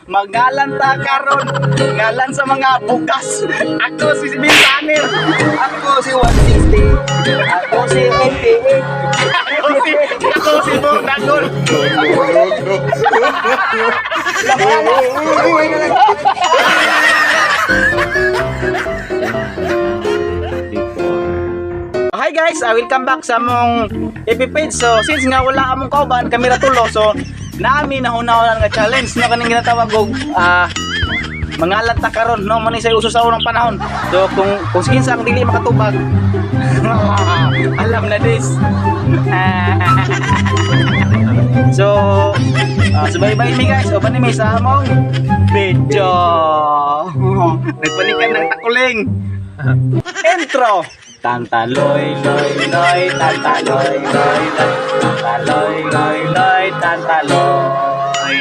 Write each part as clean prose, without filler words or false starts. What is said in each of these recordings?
Magalan ta karon, ngalan sa mga bukas. Ako si Bintanir. Ako si 160. Ako si 88. Ako si Bogdagol. Hi guys, welcome back sa mong FB page. So since nga wala among kauban, kami ra tulo. So naami nahunaon nga challenge no kaning ginatawag og mangalan ta karon no man sa uso sa unang panahon. So kung kinsa ang dili makatubag. Alam na this. So subaybay mi guys, o mi sa among video. Nagpanikan ng takuling. Intro. Tantaloy loy loy tantaloy loy loy tantaloy loy loy tantaloy.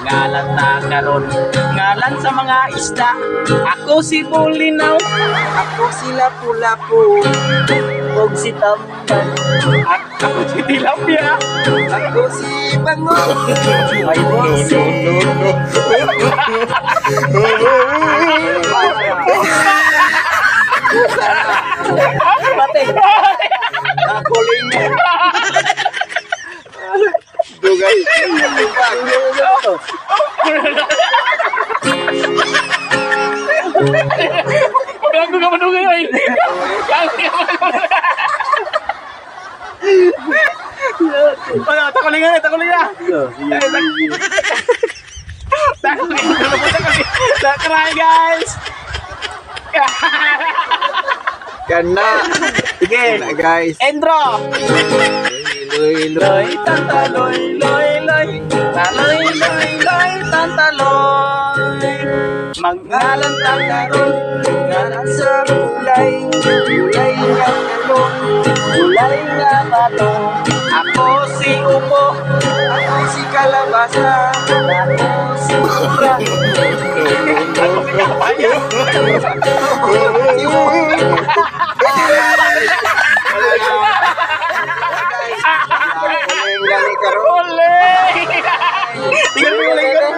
Ngalan ta karon, ngalan sa mga isda. Ako si Bulinaw, Ako si Lapu-Lapu. og si Tamban. Ako si Tilapia, Ako si Bango. ay boss. Pati. Nakuling mo. Dugay. Gago ka manungay ay. Wala, takulingan. Takray guys. Kana. Sige. Kana guys. Endro. Loy. Loy tantaloy loy loy taloy loy loy tantaloy. Magnalan ta karon, ngalan sa kulay, kulay nga talong, kulay nga batong. Ako si Upo, Ako si Kalabasa. ako si Mura. Ako si Kapaya. Nakuling gani karon. Ole! Tingnan mo yung lingkod.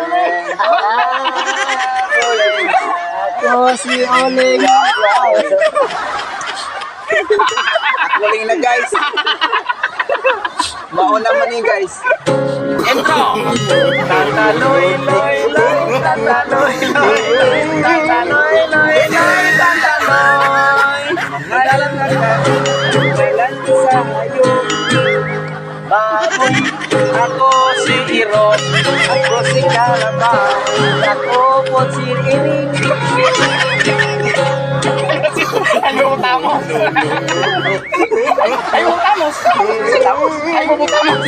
Ako si Oleg. Nakuling na guys. Mauna man ni guys. Intro! Tantaloy, loy, loy, tantaloy, loy, loy, tantaloy, loy, loy, tantaloy. Ngalan na ka. Kailan sa hayop. Baboy, ako si Irot. Ako si Kalaba. Ako po si Iring. Ayaw mo tamos. Ayaw mo tamos. Ayaw mo tamos.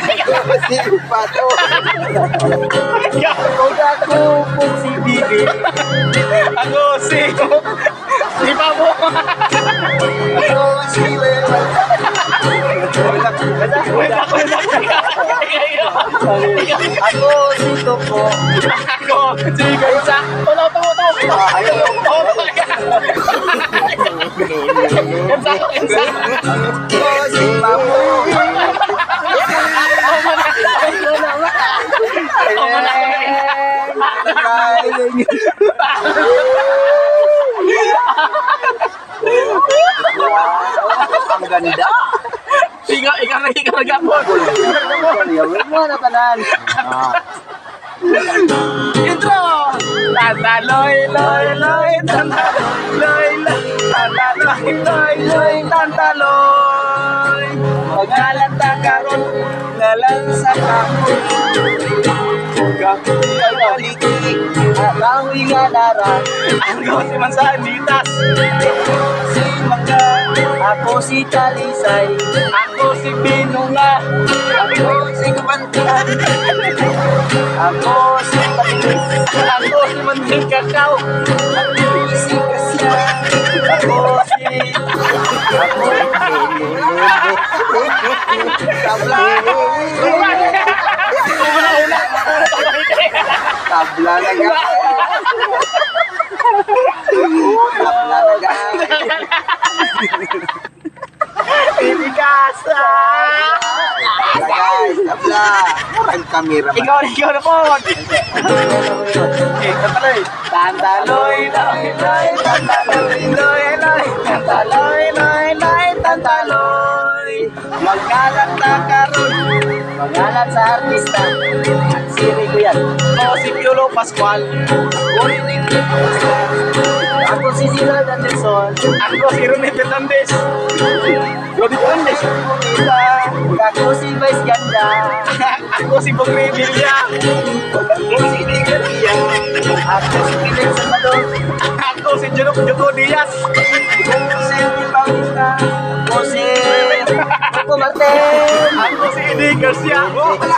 Ako si Pato. Ako po si Bibi. Ako si Babo. Ako si Lewan. Ako si Topo. Ako si Gaisa. Tulo. Ayaw mo. Ensa. Ako si Papo. Ang ganda. Ikaw nagapon. Yawin mo na tanan. Intro! Tantaloy, loy, loy, tantaloy, loy, loy, tantaloy, loy, loy, tantaloy. Magalan ta karon, ngalan sa kahoy. Kapoy ay politik. Akawi nga dara. Ako si Mansanitas. Si Mangga. Ako si Talisay. Ako si Binunga. Ako si Kabantian. Ako si Patinis. Ako si Manding Kakao. Ako si Kasya. Ako si... Tabla. Tabla na nga. Tabla na nga. Pinikasa! Tabla guys, tabla. camera. Ikaw na po. Okay, tantaloy. Tantaloy, loy, loy, tantaloy, loy, loy, tantaloy, loy, loy, tantaloy. Magkalat na karon. Pangalan sa artista. Siri ko yan. Ako si Piolo Pascual. Ako si Sinod Anderson. Ako si Ronnie Fernandez. Ronnie Fernandez. Ako si Vice Ganda. Ako si Bogre Villa. Ako si Digaria. Ako si Piling Salvador. Ako si Joko Diaz. Ako si Eddie Bautista. Ako si Coco Martin. Ako si Eddie Garcia. Wala.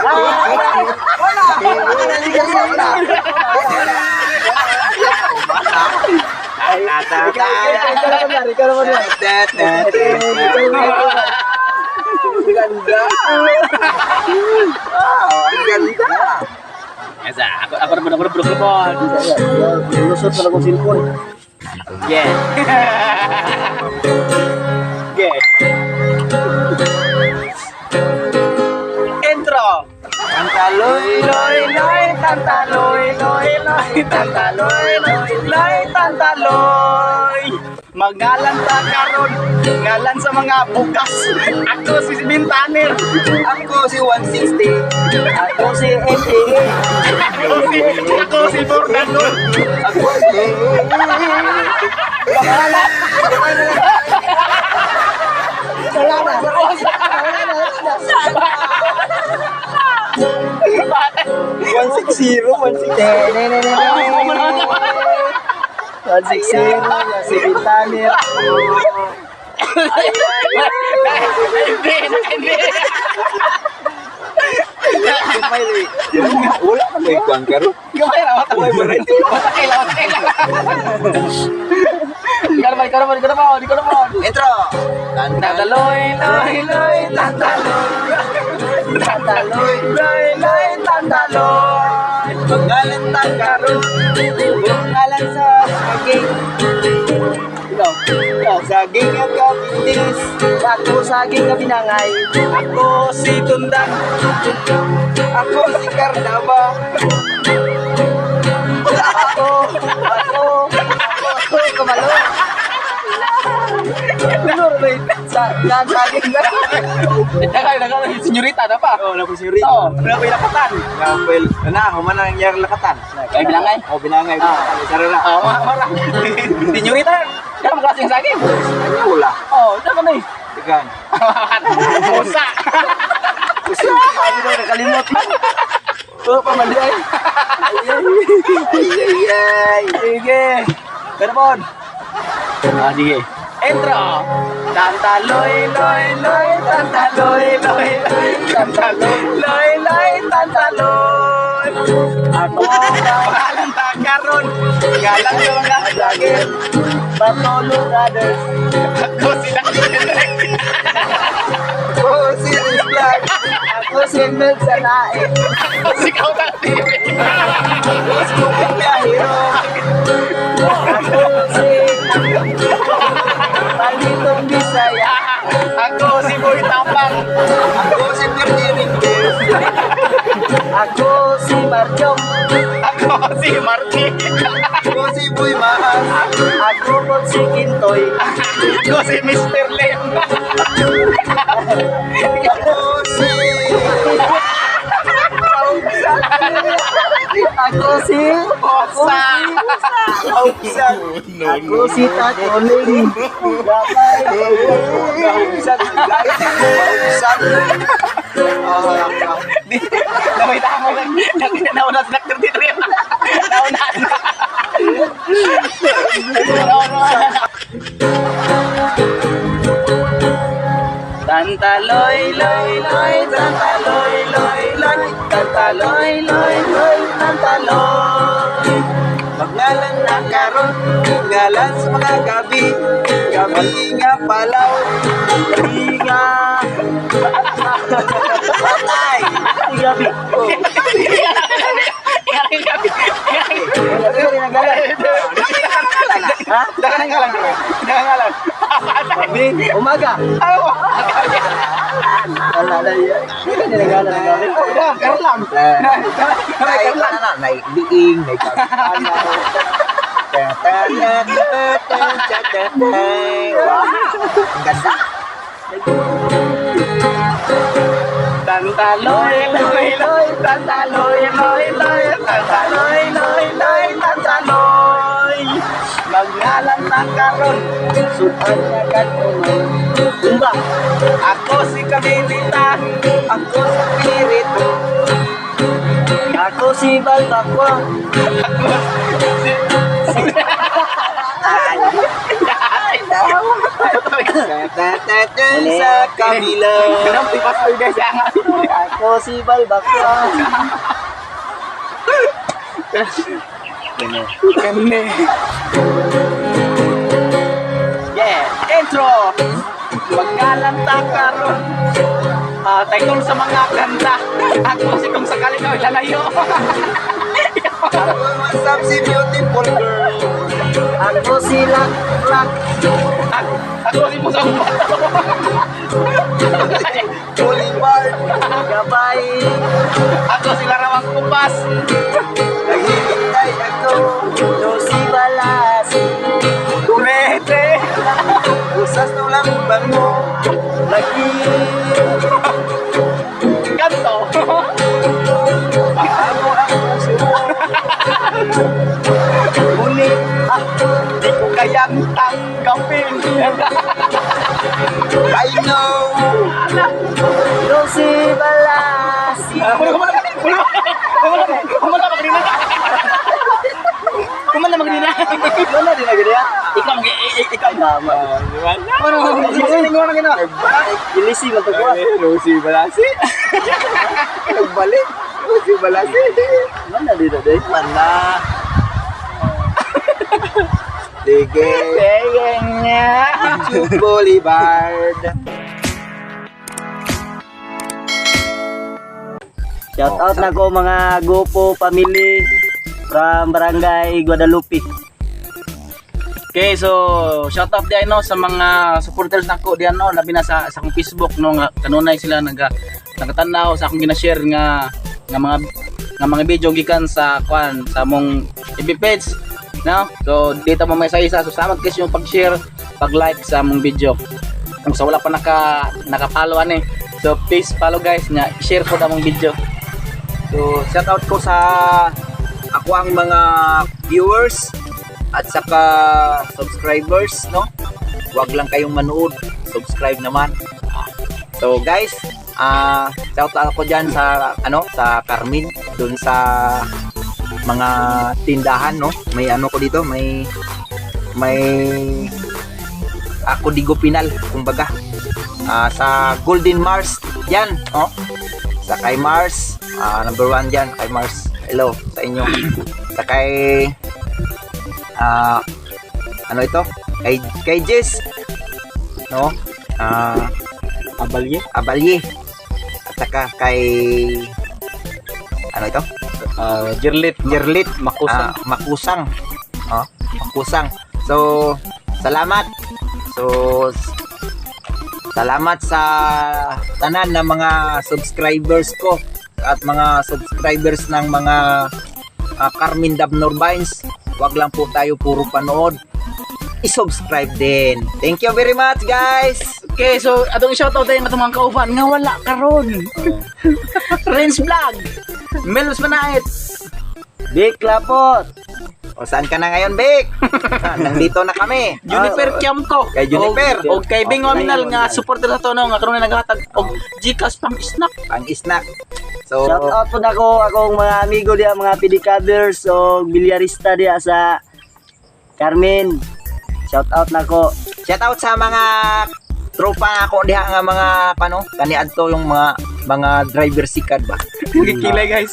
Eddie Garcia wala. Ay, nata. Ikaw naman yan. Ganda. Ang ganda. Yes, ako naman po. Lusot pala kong cellphone. Yeah. Yeah. Intro. Tantaloy, Loy, loy, tantaloy, loy, loy, tantaloy, loy, loy, tantaloy. Magalan ta karon, ngalan sa mga bukas. Ako si Bintaner. Ako si 160. Ako si NTA. Ako si Bordador. Ako si... Pangalan. Wala na. 160. 160. Si Bintaner. Hindi. Wala ka may kangkaro. Gamay na, mataway mo rin. Matakila. Di ka naman. Intro. Tantaloy, loy, loy, tantaloy. Tantaloy, loy, loy, tantaloy. Pangalan tangkaron. Pangalan sa saging. Ikaw. Saging ang kapitis. Ako saging na binangay. Ako si Tundan. Ako si Karnaba. Ako Kamalo. Ano rin? Saging na. Nagkakaroon, senyorita na pa. Oo, napusyuri. Oo, napay lakatan. Kapil. Human ang nangyari lakatan. Ay, bilangay. Oo, binangay. Sarara. Marah. Senyorita, kaya makasing sa akin. Ano wala? Ito ka na eh. Tigan. Pusa. Sabi daw nakalimot. Oo, pamandiay. Ay. Sige. Telepon. Sige. Intro. Tantaloy, loy, loy, tantaloy, loy, loy, tantaloy, loy, loy, tantaloy. Ako pangalan takaron. Galang yung mga vlogger. Bartolo Brothers. Ako sila Ako si Vlog. Ako si Mel Sanae. si Kautang TV. Ako si Kahiro. Ako si Palitong Bisaya. Ako si Boy Tapang. Ako si Bernie Rinquez. Ako si Marjong. Ako si Marky. Ako si Boy Mahas. Ako po si Kintoy. Ako si Mr. Lem. Ako si... Ako si... Osa. Kaupisan. Ako si Tatoling. Gamay. Kaupisan. Kaupisan. Damay tama lang. Nauna sa Dr. Titri. Nauna. Tantaloy, loy, loy, tantaloy, loy, loy, tantaloy, loy, loy, tantaloy. Pangalan na karon, ngalan sa mga gabi, gabi nga palaw, gabi nga patay, gabi. Ha? Dakan ang ngalan. gabi, umaga. Wala na yan. Hindi ka nilagala ng gabi. Karo lang. Ay, may biing, may kagana. Ang ganda. Tantaloy, loy, loy, tantaloy, loy, loy, tantaloy, loy, loy, tantaloy. Magnalan na karon, sudan na kanon. Tumba, ako si Kamilita, Ako si Pirito. Ako si Balbakwa. Tatatatan sa kabila. Ganun, tipas ko guys, yang Ako si Balbakwa. Kene. Yeah, intro. Magkalan ta karon. Taytol sa mga kanta. Ako si kung sakali ka lalayo. What's up si beautiful girl? Ako si Laklak. Ako si Pusang Bato. Boulevard. Gabay. Ako si Larawang Kupas. Naghihintay ako. No si Balas. Kurete. Usas ng lambang mo. Lagi. Kanto. Paano ang puso mo? Ngunit di ko kayang tanggapin. I know. No si Balas. Kumala magdina. Kumala magdina. Wala din na ganyan. Ikaw Tama. Ano mo na gina? Ilisi mo to ko. Rosie Balasi. Nagbalik. Si Balasi. Mana dito din? Mana. Sige. Tegengnya. YouTube Boulevard. Shout out na ko mga Gopo family from Barangay Guadalupe. Okay, so shout out di no sa mga supporters nako di no labi na sa akong Facebook no nga kanunay sila nagatanaw sa akong gina-share nga mga video gikan sa kwan sa among FB page no. So dito mo may isa so salamat guys yung pag-share, pag-like sa among video. Kung sa wala pa naka-follow ani. So please follow guys nga share ko among video. So shout out ko sa ako ang mga viewers at saka subscribers no. Huwag lang kayong manood, subscribe naman. So guys, shout out ako diyan sa sa Carmen doon sa mga tindahan no. May ko dito, may ako Digo Pinal kumbaga. Sa Golden Mars yan, oh. Sa kay Mars, number 1 diyan kay Mars. Hello sa inyo. Sa kay ito? Kay Jess. No? Abalye. At saka kay ito? Jerlit Makusang. Makusang. Makusang. So, salamat. Salamat sa tanan ng mga subscribers ko at mga subscribers ng mga Carmen Dabnor Vines. Wag lang po tayo puro panood. I-subscribe din. Thank you very much, guys. Okay, so atong shoutout din atong mga kauban nga wala karon. Renz Vlog, Melos Manait, Big Lapot. O saan ka na ngayon, Big? Nandito na kami. Juniper Kiamko, Kay Juniper. o kay Bing Ominal nga supporter sa tono nga karon naghatag og Gcash pang snack. Pang snack. So, Shout out po na ko akong mga amigo diya, mga pedicabers o bilyarista diya sa Carmen. Shout out na ko. shout out sa mga tropa nga ako diha nga mga kaniadto yung mga driver sikad ba. Gikilay guys.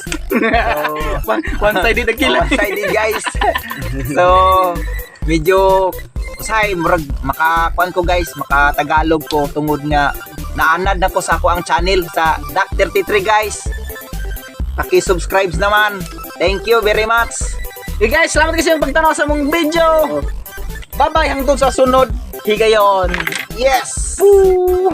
One sided ang kilay. One-sided, guys. So, medyo usay murag makakuan ko guys, makatagalog ko tungod nga naanad na ko sa ako ang channel sa Dak33 guys. Paki-subscribe naman. Thank you very much. Okay guys, salamat kasi yung pagtanaw sa mong video. Bye bye hangtod sa sunod. Higayon. Yes!